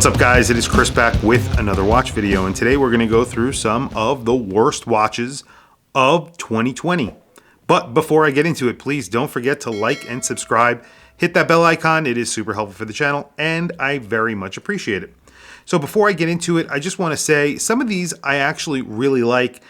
What's up guys, it is Chris back with another watch video, and today we're going to go through some of the worst watches of 2020. But before I get into it, please don't forget to like and subscribe, hit that bell icon, it is super helpful for the channel and I very much appreciate it. So before I get into it, I just want to say some of these I actually really like.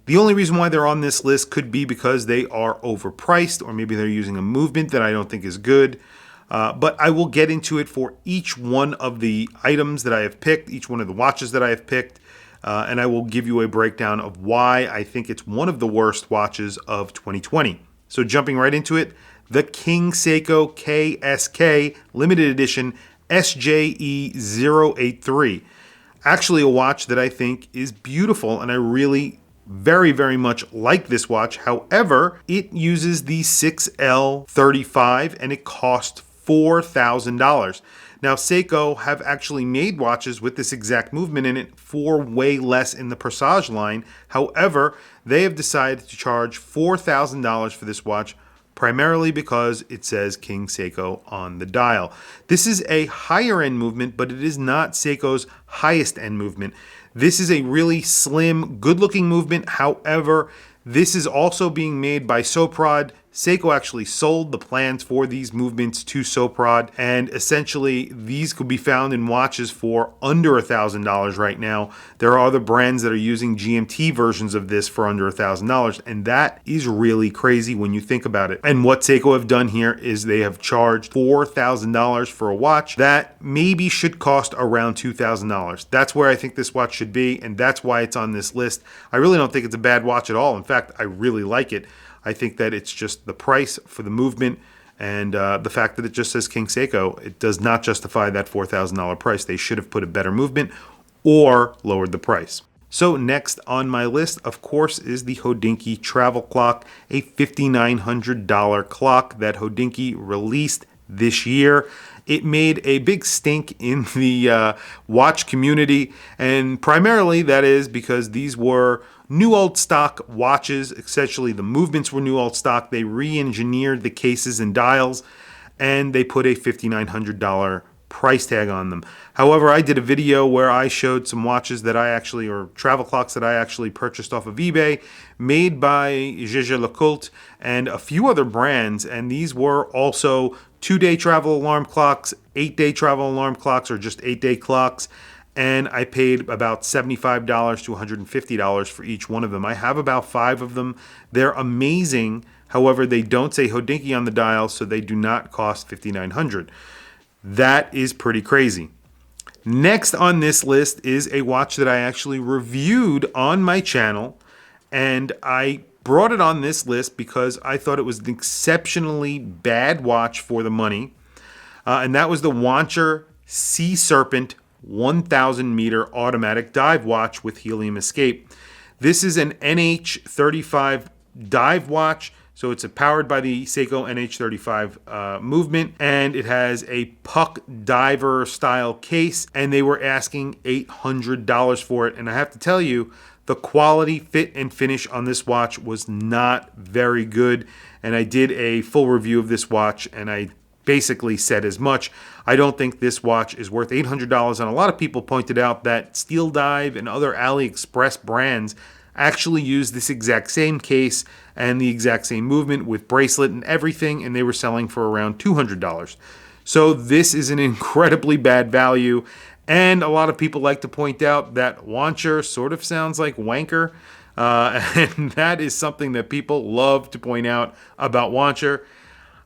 The only reason why they're on this list could be because they are overpriced, or maybe they're using a movement that I don't think is good. But I will get into it for each one of the items that I have picked, each one of the watches that I have picked, and I will give you a breakdown of why I think it's one of the worst watches of 2020. So jumping right into it, the King Seiko KSK Limited Edition SJE083. Actually a watch that I think is beautiful, and I really very much like this watch. However, it uses the 6L35 and it costs $4,000. Now, Seiko have actually made watches with this exact movement in it for way less in the Presage line. However, they have decided to charge $4,000 for this watch, primarily because it says King Seiko on the dial. This is a higher end movement, but it is not Seiko's highest end movement. This is a really slim, good looking movement. However, this is also being made by Soprod. Seiko actually sold the plans for these movements to Soprod, and essentially these could be found in watches for under $1,000 right now. There are other brands that are using GMT versions of this for under $1,000, and that is really crazy when you think about it. And what Seiko have done here is they have charged $4,000 for a watch that maybe should cost around $2,000. That's where I think this watch should be, and that's why it's on this list. I really don't think it's a bad watch at all. In fact, I really like it. I think that it's just the price for the movement and the fact that it just says King Seiko. It does not justify that $4,000 price. They should have put a better movement or lowered the price. So next on my list, of course, is the Hodinkee Travel Clock, a $5,900 clock that Hodinkee released this year. It made a big stink in the watch community, and primarily that is because these were new old stock watches. Essentially, the movements were new old stock. They re-engineered the cases and dials, and they put a $5,900 price tag on them. However, I did a video where I showed some watches that I actually, or travel clocks that I actually purchased off of eBay, made by Jaeger-LeCoultre and a few other brands, and these were also 2-day travel alarm clocks, 8-day travel alarm clocks, or just 8-day clocks. And I paid about $75 to $150 for each one of them. I have about 5 of them. They're amazing. However, they don't say Hodinkee on the dial, so they do not cost $5,900. That is pretty crazy. Next on this list is a watch that I actually reviewed on my channel, and I brought it on this list because I thought it was an exceptionally bad watch for the money, and that was the Wancher Sea Serpent 1,000 meter automatic dive watch with helium escape. This is an NH35 dive watch, so it's powered by the Seiko NH35 movement, and it has a puck diver style case, and they were asking $800 for it. And I have to tell you, the quality, fit, and finish on this watch was not very good, and I did a full review of this watch, and I basically said as much. I don't think this watch is worth $800, and a lot of people pointed out that Steel Dive and other AliExpress brands actually use this exact same case and the exact same movement with bracelet and everything, and they were selling for around $200. So this is an incredibly bad value, and a lot of people like to point out that Wancher sort of sounds like wanker, and that is something that people love to point out about Wancher.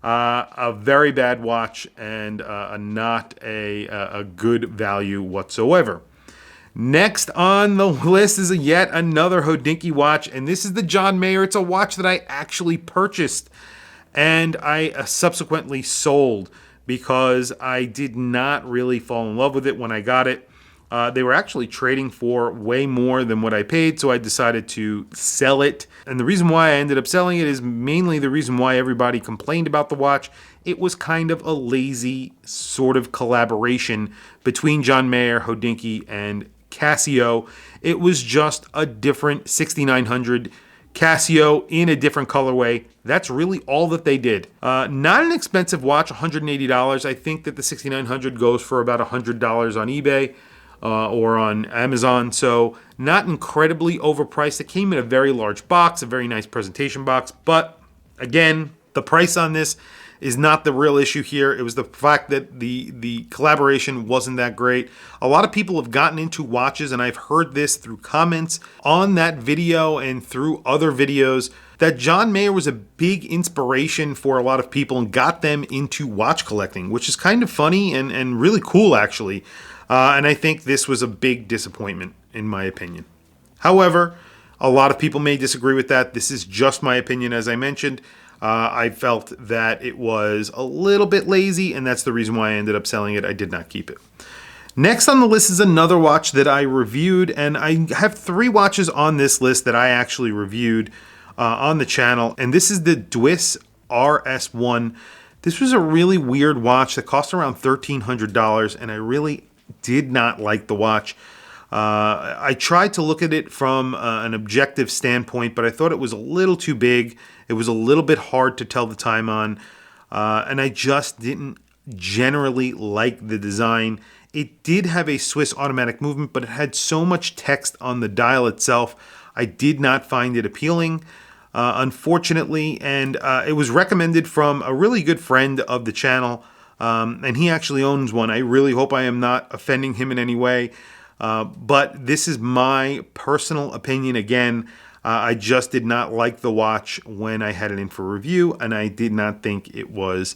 A very bad watch, and not a good value whatsoever. Next on the list is yet another Hodinkee watch, and this is the John Mayer. It's a watch that I actually purchased, and I subsequently sold because I did not really fall in love with it when I got it. They were actually trading for way more than what I paid, so I decided to sell it. And the reason why I ended up selling it is mainly the reason why everybody complained about the watch. It was kind of a lazy sort of collaboration between John Mayer, Hodinkee, and Casio. It was just a different 6900 Casio in a different colorway. That's really all that they did. Not an expensive watch, $180. I think that the 6900 goes for about $100 on eBay or on Amazon, so not incredibly overpriced. It came in a very large box, a very nice presentation box, but again, the price on this is not the real issue here. It was the fact that the collaboration wasn't that great. A lot of people have gotten into watches, and I've heard this through comments on that video and through other videos, that John Mayer was a big inspiration for a lot of people and got them into watch collecting, which is kind of funny and really cool, actually. And I think this was a big disappointment, in my opinion. However, a lot of people may disagree with that. This is just my opinion, as I mentioned. I felt that it was a little bit lazy, and that's the reason why I ended up selling it. I did not keep it. Next on the list is another watch that I reviewed, and I have 3 watches on this list that I actually reviewed on the channel, and this is the DWISS RS1. This was a really weird watch that cost around $1,300, and I really did not like the watch. I tried to look at it from an objective standpoint, but I thought it was a little too big. It was a little bit hard to tell the time on, and I just didn't generally like the design. It did have a Swiss automatic movement, but it had so much text on the dial itself, I did not find it appealing, unfortunately, and it was recommended from a really good friend of the channel, and he actually owns one. I really hope I am not offending him in any way. But this is my personal opinion. Again, I just did not like the watch when I had it in for review, and I did not think it was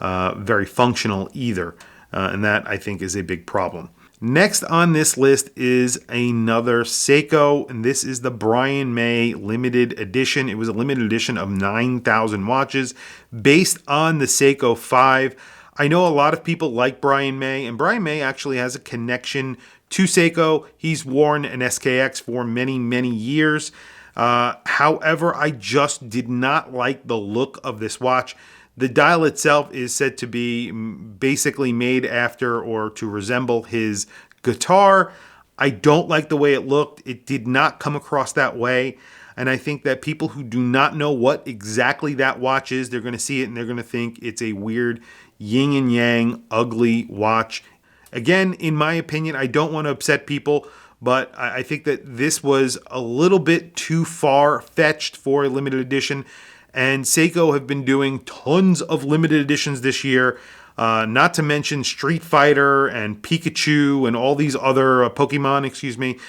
very functional either. And that, I think, is a big problem. Next on this list is another Seiko, and this is the Brian May limited edition. It was a limited edition of 9,000 watches based on the Seiko 5. I know a lot of people like Brian May, and Brian May actually has a connection to Seiko. He's worn an SKX for many, many years. However, I just did not like the look of this watch. The dial itself is said to be basically made after or to resemble his guitar. I don't like the way it looked. It did not come across that way. And I think that people who do not know what exactly that watch is, they're going to see it and they're going to think it's a weird yin and yang, ugly watch. Again, in my opinion, I don't want to upset people, but I think that this was a little bit too far-fetched for a limited edition. And Seiko have been doing tons of limited editions this year, not to mention Street Fighter and Pikachu and all these other Pokemon,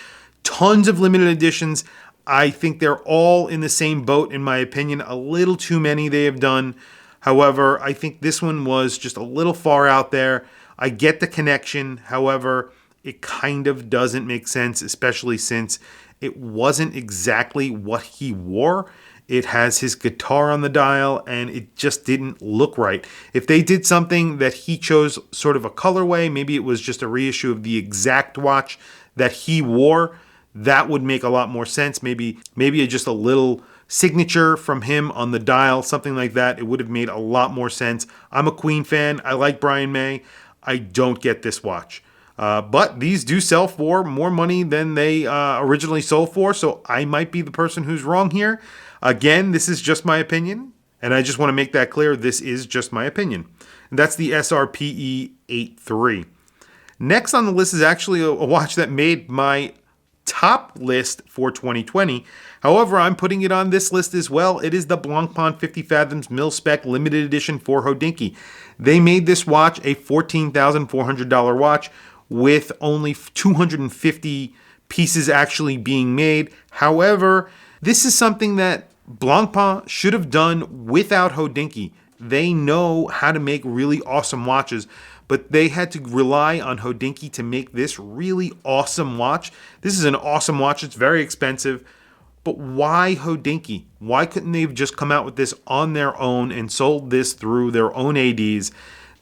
tons of limited editions. I think they're all in the same boat, in my opinion. A little too many they have done. However, I think this one was just a little far out there. I get the connection. However, it kind of doesn't make sense, especially since it wasn't exactly what he wore. It has his guitar on the dial, and it just didn't look right. If they did something that he chose sort of a colorway, maybe it was just a reissue of the exact watch that he wore, that would make a lot more sense. Maybe just a little signature from him on the dial, something like that. It would have made a lot more sense. I'm a Queen fan. I like Brian May. I don't get this watch. But these do sell for more money than they originally sold for, so I might be the person who's wrong here. Again, this is just my opinion, and I just want to make that clear. This is just my opinion. And that's the SRPE 83. Next on the list is actually a watch that made my top list for 2020. However, I'm putting it on this list as well. It is the Blancpain 50 Fathoms Mil-Spec Limited Edition for Hodinkee. They made this watch a $14,400 watch with only 250 pieces actually being made. However, this is something that Blancpain should have done without Hodinkee. They know how to make really awesome watches, but they had to rely on Hodinkee to make this really awesome watch. This is an awesome watch. It's very expensive. But why Hodinkee? Why couldn't they have just come out with this on their own and sold this through their own ADs?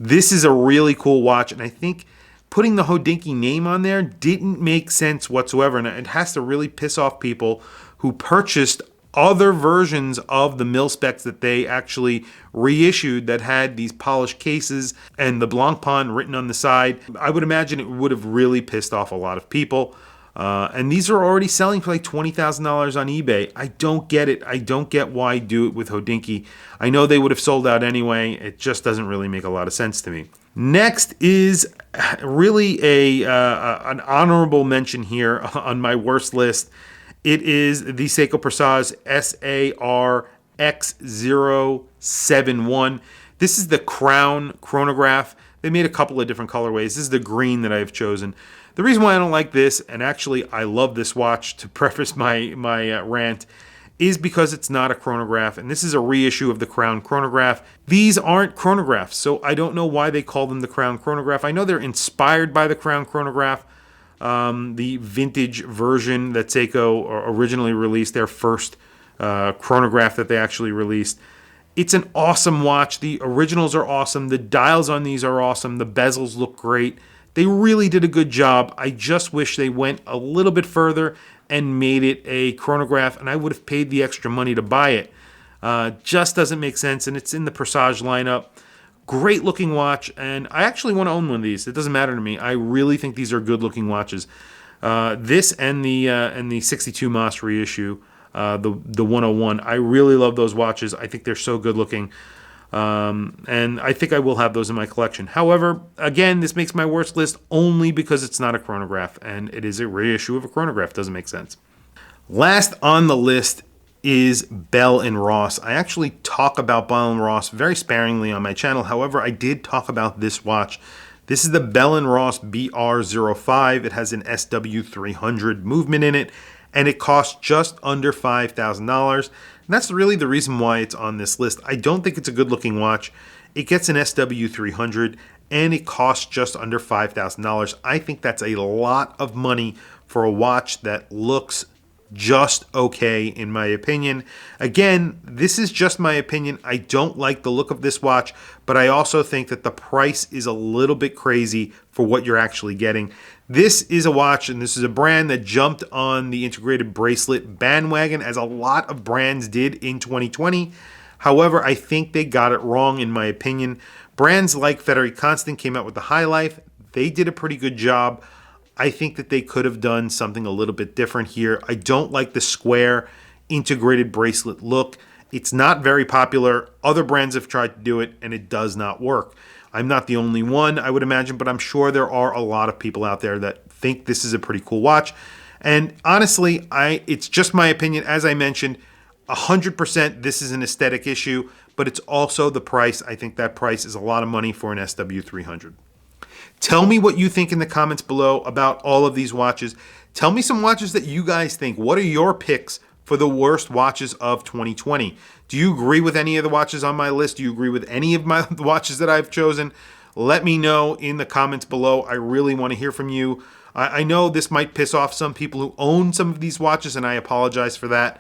This is a really cool watch, and I think putting the Hodinkee name on there didn't make sense whatsoever, and it has to really piss off people who purchased other versions of the mil-specs that they actually reissued that had these polished cases and the Blancpain written on the side. I would imagine it would have really pissed off a lot of people. And these are already selling for like $20,000 on eBay. I don't get it. I don't get why do it with Hodinkee. I know they would have sold out anyway. It just doesn't really make a lot of sense to me. Next is really an honorable mention here on my worst list. It is the Seiko Presage SARX071. This is the Crown chronograph. They made a couple of different colorways. This is the green that I've chosen. The reason why I don't like this, and actually I love this watch to preface my rant, is because it's not a chronograph, and this is a reissue of the Crown chronograph. These aren't chronographs, so I don't know why they call them the Crown chronograph. I know they're inspired by the Crown chronograph, the vintage version that Seiko originally released, their first chronograph that they actually released. It's an awesome watch. The originals are awesome. The dials on these are awesome. The bezels look great. They really did a good job. I just wish they went a little bit further and made it a chronograph, and I would have paid the extra money to buy it. Just doesn't make sense, and it's in the Presage lineup. Great looking watch, and I actually want to own one of these. It doesn't matter to me. I really think these are good looking watches. This and the 62 Mas reissue, the 101. I really love those watches. I think they're so good looking. And I think I will have those in my collection. However, again, this makes my worst list only because it's not a chronograph, and it is a reissue of a chronograph. Doesn't make sense. Last on the list is Bell & Ross. I actually talk about Bell & Ross very sparingly on my channel. However, I did talk about this watch. This is the Bell & Ross BR05. It has an SW300 movement in it, and it costs just under $5,000. And that's really the reason why it's on this list. I don't think it's a good looking watch. It gets an SW300 and it costs just under $5,000. I think that's a lot of money for a watch that looks just okay, in my opinion. Again, this is just my opinion. I don't like the look of this watch, but I also think that the price is a little bit crazy for what you're actually getting. This is a watch, and this is a brand that jumped on the integrated bracelet bandwagon, as a lot of brands did in 2020. However, I think they got it wrong, in my opinion. Brands like Federic Constant came out with the High Life. They did a pretty good job. I think that they could have done something a little bit different here. I don't like the square integrated bracelet look. It's not very popular. Other brands have tried to do it, and it does not work. I'm not the only one, I would imagine, but I'm sure there are a lot of people out there that think this is a pretty cool watch. And honestly, it's just my opinion. As I mentioned, 100% this is an aesthetic issue, but it's also the price. I think that price is a lot of money for an SW300. Tell me what you think in the comments below about all of these watches. Tell me some watches that you guys think. What are your picks for the worst watches of 2020? Do you agree with any of the watches on my list? Do you agree with any of the watches that I've chosen? Let me know in the comments below. I really want to hear from you. I know this might piss off some people who own some of these watches, and I apologize for that.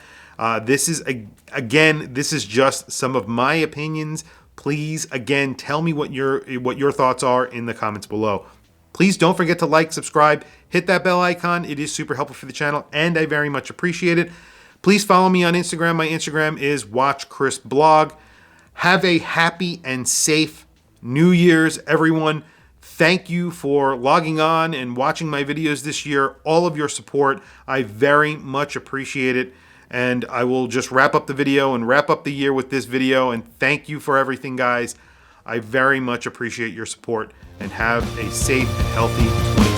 This is just some of my opinions. Please, again, tell me what your thoughts are in the comments below. Please don't forget to like, subscribe, hit that bell icon. It is super helpful for the channel, and I very much appreciate it. Please follow me on Instagram. My Instagram is WatchChrisBlog. Have a happy and safe New Year's, everyone. Thank you for logging on and watching my videos this year. All of your support, I very much appreciate it. And I will just wrap up the video and wrap up the year with this video. And thank you for everything, guys. I very much appreciate your support, and have a safe and healthy 2020.